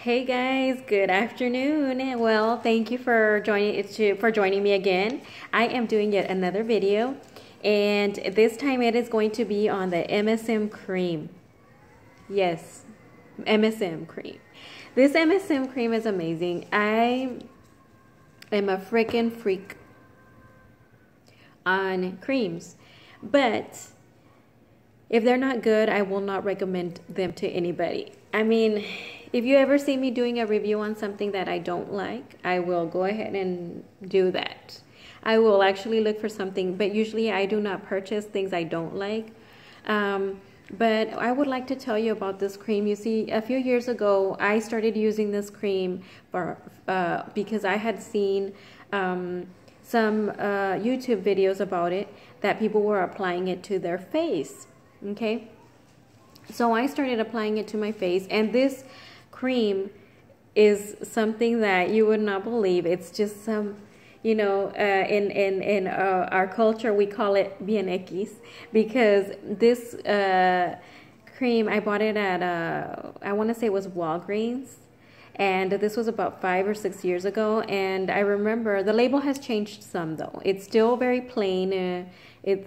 Hey guys, good afternoon. Well, thank you for joining me again. I am doing yet another video, and this time it is going to be on the MSM cream. Yes, MSM cream. This MSM cream is amazing. I am a freaking freak on creams, but if they're not good, I will not recommend them to anybody. I mean, if you ever see me doing a review on something that I don't like, I will go ahead and do that. I will actually look for something, but usually I do not purchase things I don't like. But I would like to tell you about this cream. You see, a few years ago, I started using this cream because I had seen some YouTube videos about it, that people were applying it to their face. Okay, so I started applying it to my face, and this cream is something that you would not believe. It's just some, you know, in our culture we call it bien X, because this cream, I bought it at I want to say it was Walgreens, and this was about 5 or 6 years ago. And I remember the label has changed some, though. It's still very plain.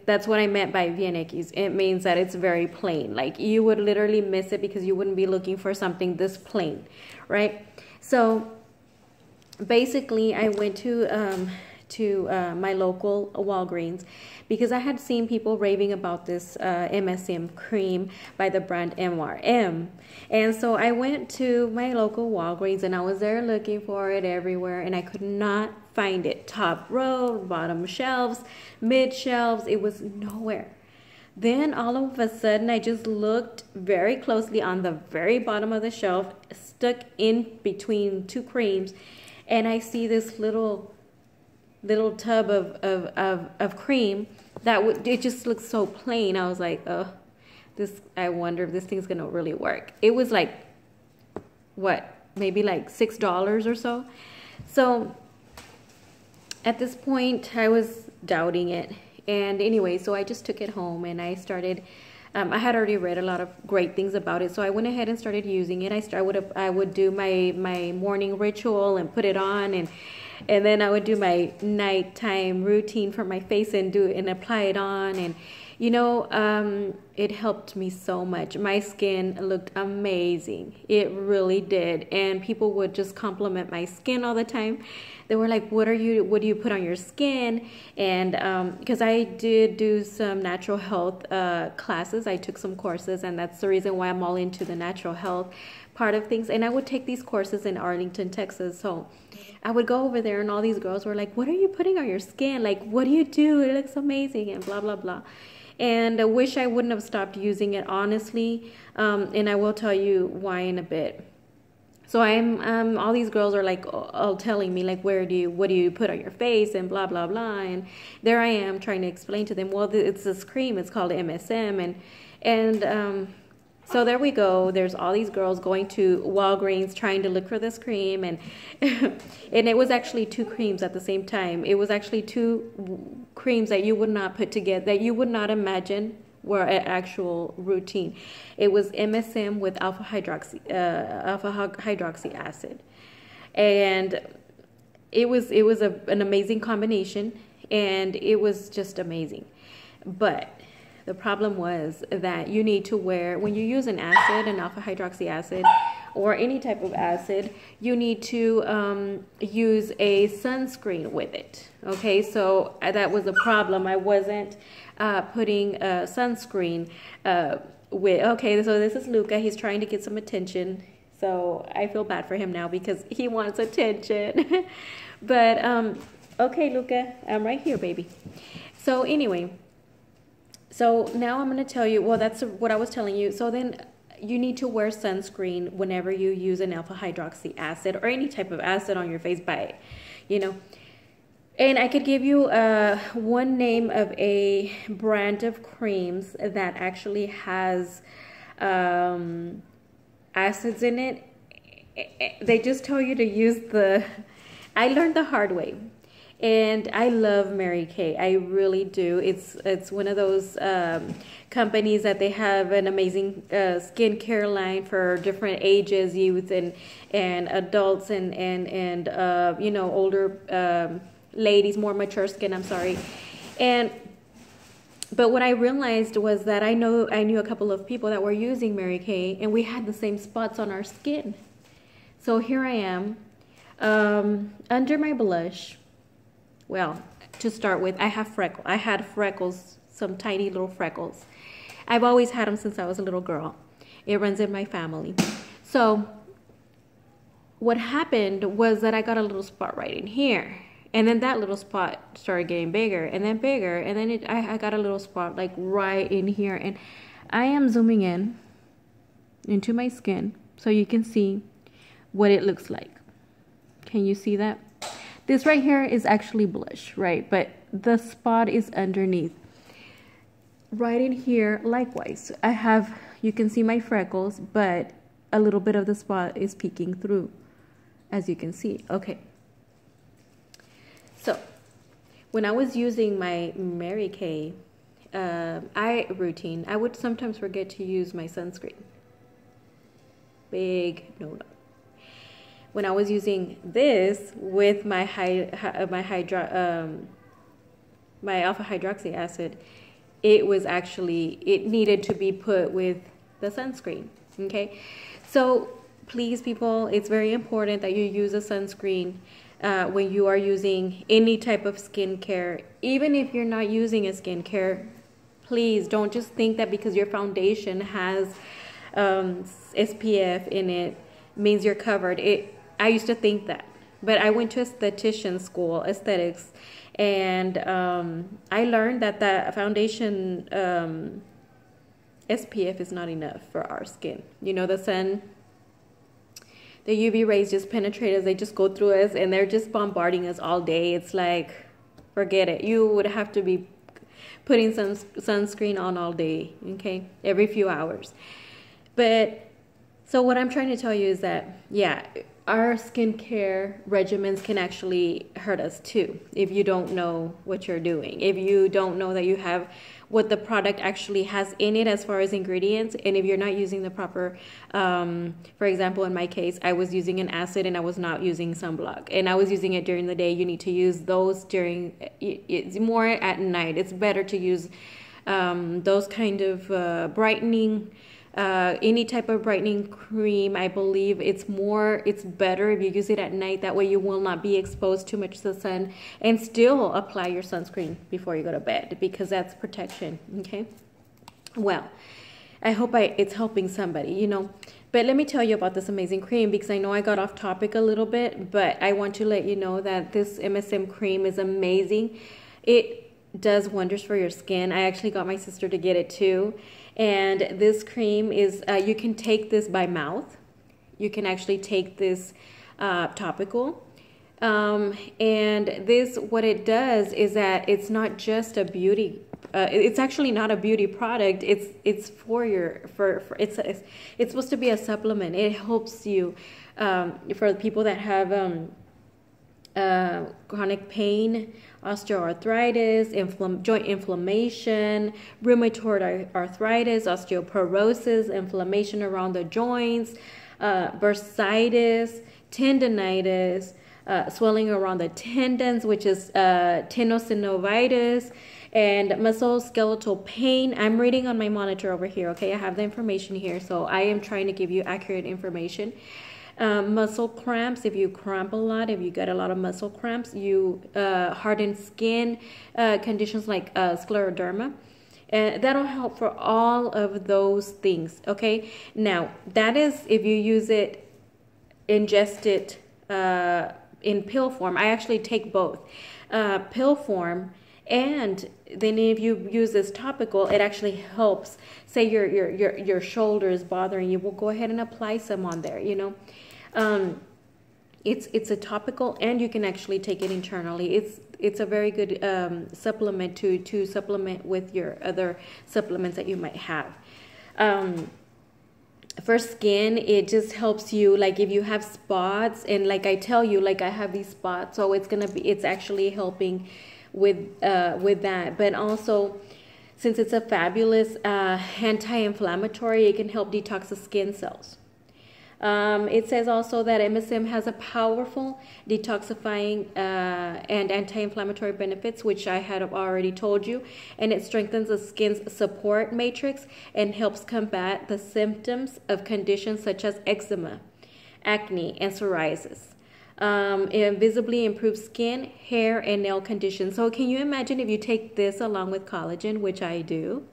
That's what I meant by bien X. It means that it's very plain. Like, you would literally miss it because you wouldn't be looking for something this plain, right? So basically, I went to my local Walgreens because I had seen people raving about this MSM cream by the brand MRM. And so I went to my local Walgreens, and I was there looking for it everywhere, and I could not find it. Top row, bottom shelves, mid shelves, it was nowhere. Then all of a sudden, I just looked very closely on the very bottom of the shelf, stuck in between two creams, and I see this little tub of cream that it just looks so plain. I was like, oh, I wonder if this thing's gonna really work. It was like, what, maybe like $6 or so. So at this point, I was doubting it. And anyway, so I just took it home, and I started, I had already read a lot of great things about it, so I went ahead and started using it. I would do my morning ritual and put it on, and then I would do my nighttime routine for my face and apply it on. And you know, it helped me so much. My skin looked amazing. It really did. And people would just compliment my skin all the time. They were like, what do you put on your skin? And because I did do some natural health classes, I took some courses, and that's the reason why I'm all into the natural health part of things. And I would take these courses in Arlington, Texas. So I would go over there, and all these girls were like, what are you putting on your skin? Like, what do you do? It looks amazing, and blah, blah, blah. And I wish I wouldn't have stopped using it, honestly. And I will tell you why in a bit. So all these girls are like all telling me, like, what do you put on your face, and blah, blah, blah. And there I am trying to explain to them, well, it's this cream, it's called MSM. And so there we go. There's all these girls going to Walgreens trying to look for this cream, and and it was actually two creams at the same time. It was actually two creams that you would not put together, that you would not imagine were an actual routine. It was MSM with alpha hydroxy acid, and it was an amazing combination, and it was just amazing. But the problem was that you need to wear, when you use an acid, an alpha hydroxy acid, or any type of acid, you need to use a sunscreen with it. Okay, so that was a problem. I wasn't putting a sunscreen with. Okay, so this is Luca. He's trying to get some attention. So I feel bad for him now because he wants attention. But okay, Luca, I'm right here, baby. So anyway. So now I'm going to tell you, well, that's what I was telling you. So then you need to wear sunscreen whenever you use an alpha hydroxy acid or any type of acid on your face, you know. And I could give you one name of a brand of creams that actually has acids in it. They just tell you to use I learned the hard way. And I love Mary Kay. I really do. It's one of those companies that they have an amazing skincare line for different ages, youth and adults and you know, older ladies, more mature skin. I'm sorry. But what I realized was that I knew a couple of people that were using Mary Kay, and we had the same spots on our skin. So here I am, under my blush. Well, to start with, I had freckles, some tiny little freckles. I've always had them since I was a little girl. It runs in my family. So what happened was that I got a little spot right in here. And then that little spot started getting bigger and then bigger. And then I got a little spot like right in here. And I am zooming in into my skin so you can see what it looks like. Can you see that? This right here is actually blush, right? But the spot is underneath. Right in here, likewise, I have, you can see my freckles, but a little bit of the spot is peeking through, as you can see. Okay. So, when I was using my Mary Kay eye routine, I would sometimes forget to use my sunscreen. Big no-no. When I was using this with my my alpha hydroxy acid, it needed to be put with the sunscreen. Okay, so please, people, it's very important that you use a sunscreen when you are using any type of skincare. Even if you're not using a skincare, please don't just think that because your foundation has SPF in it means you're covered. I used to think that, but I went to esthetician school, aesthetics, and I learned that the foundation SPF is not enough for our skin. You know, the sun, the UV rays just penetrate us, they just go through us, and they're just bombarding us all day. It's like, forget it. You would have to be putting some sunscreen on all day, okay, every few hours. But, so what I'm trying to tell you is that, yeah, our skincare regimens can actually hurt us too if you don't know what you're doing. If you don't know that you have what the product actually has in it as far as ingredients, and if you're not using the proper, for example, in my case, I was using an acid and I was not using sunblock, and I was using it during the day. You need to use those during, it's more at night. It's better to use those kind of brightening, any type of brightening cream. I believe it's better if you use it at night. That way you will not be exposed too much to the sun, and still apply your sunscreen before you go to bed, because that's protection. Okay, well, I hope it's helping somebody, you know. But let me tell you about this amazing cream, because I know I got off topic a little bit, but I want to let you know that this MSM cream is amazing. It does wonders for your skin. I actually got my sister to get it too. And this cream is, you can take this by mouth. You can actually take this topical. And this, what it does is that it's not just a beauty, it's actually not a beauty product. It's for it's supposed to be a supplement. It helps you, for people that have chronic pain, osteoarthritis, joint inflammation, rheumatoid arthritis, osteoporosis, inflammation around the joints, bursitis, tendinitis, swelling around the tendons, which is tenosynovitis, and musculoskeletal pain. I'm reading on my monitor over here, okay? I have the information here, so I am trying to give you accurate information. Muscle cramps, if you cramp a lot, if you get a lot of muscle cramps, hardened skin, conditions like scleroderma, that'll help for all of those things. Okay, now that is if you use it, ingest it in pill form. I actually take both pill form, and then if you use this topical, it actually helps. Say your shoulder is bothering you, we'll go ahead and apply some on there, you know. It's a topical, and you can actually take it internally. It's a very good supplement to supplement with your other supplements that you might have. for skin, it just helps you, like if you have spots, and like I tell you, like I have these spots, so it's actually helping with that. But also, since it's a fabulous anti-inflammatory, it can help detox the skin cells. It says also that MSM has a powerful detoxifying and anti-inflammatory benefits, which I had already told you, and it strengthens the skin's support matrix and helps combat the symptoms of conditions such as eczema, acne, and psoriasis. It visibly improves skin, hair, and nail conditions. So can you imagine if you take this along with collagen, which I do?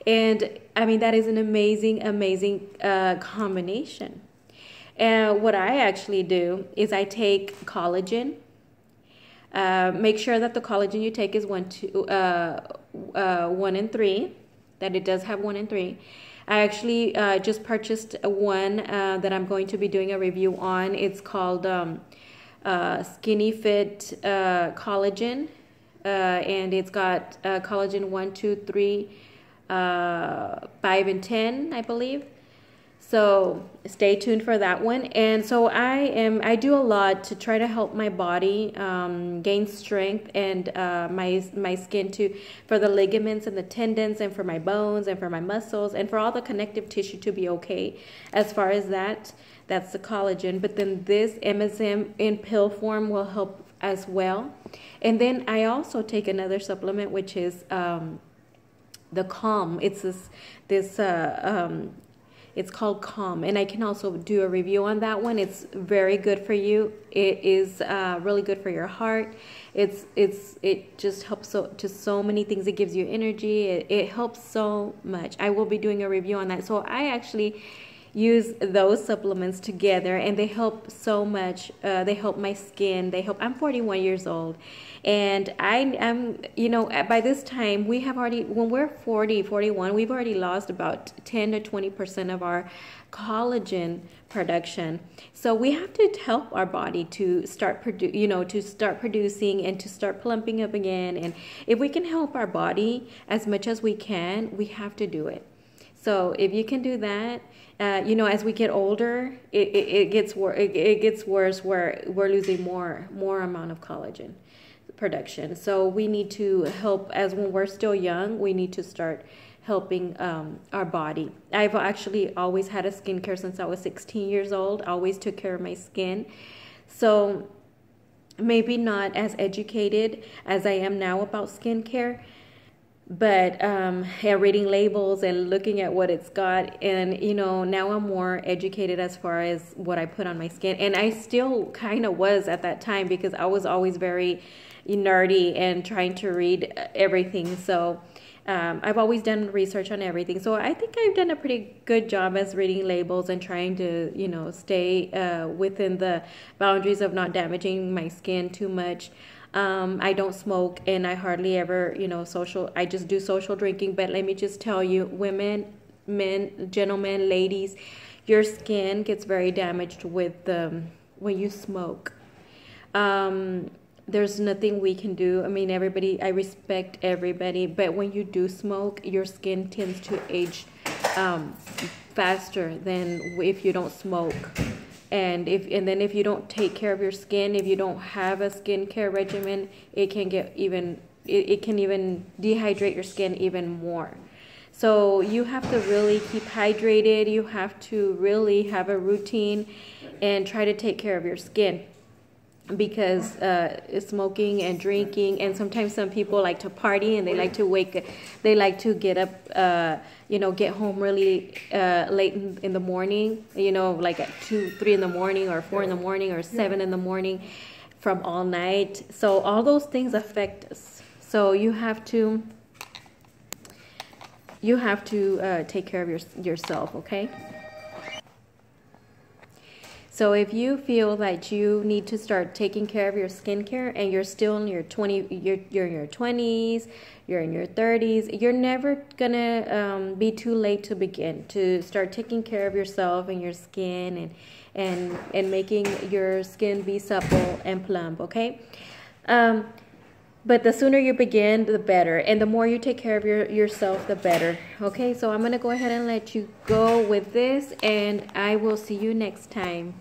And I mean, that is an amazing, amazing combination. And what I actually do is I take collagen. Make sure that the collagen you take is 1 and 3, that it does have 1 and 3. I actually just purchased one that I'm going to be doing a review on. It's called Skinny Fit Collagen, and it's got collagen 1, 2, 3, 5, and 10, I believe. So stay tuned for that one. And so I do a lot to try to help my body gain strength, and my skin for the ligaments and the tendons, and for my bones, and for my muscles, and for all the connective tissue to be okay. As far as that's the collagen. But then this MSM in pill form will help as well. And then I also take another supplement, which is the Calm. It's it's called Calm, and I can also do a review on that one. It's very good for you. It is really good for your heart. It just helps so many things. It gives you energy. It helps so much. I will be doing a review on that. So I actually use those supplements together, and they help so much. They help my skin. I'm 41 years old, and I'm, by this time we have already, when we're 40, 41, we've already lost about 10 to 20% of our collagen production. So we have to help our body to start producing and to start plumping up again. And if we can help our body as much as we can, we have to do it. So if you can do that, as we get older, it gets worse where we're losing more amount of collagen production. So we need to help, as when we're still young, we need to start helping our body. I've actually always had a skincare since I was 16 years old. I always took care of my skin. So maybe not as educated as I am now about skincare, but reading labels and looking at what it's got, and now I'm more educated as far as what I put on my skin. And I still kind of was at that time, because I was always very nerdy and trying to read everything. So I've always done research on everything. So I think I've done a pretty good job as reading labels and trying to stay within the boundaries of not damaging my skin too much. I don't smoke, and I hardly ever, I just do social drinking. But let me just tell you, women, men, gentlemen, ladies, your skin gets very damaged with when you smoke. There's nothing we can do. I mean, I respect everybody, but when you do smoke, your skin tends to age faster than if you don't smoke. And then if you don't take care of your skin, if you don't have a skincare regimen, it can even dehydrate your skin even more. So you have to really keep hydrated. You have to really have a routine and try to take care of your skin, because smoking and drinking, and sometimes some people like to party, and they like to get up, get home really late in the morning, like at 2, 3 in the morning, or 4 in the morning, or 7 in the morning, from all night. So all those things affect us. So you have to take care of yourself, okay? So if you feel that you need to start taking care of your skincare, and you're still in your 20s, you're in your 30s, you're never gonna be too late to begin to start taking care of yourself and your skin, and making your skin be supple and plump, okay? But the sooner you begin, the better. And the more you take care of yourself, the better. Okay, so I'm going to go ahead and let you go with this. And I will see you next time.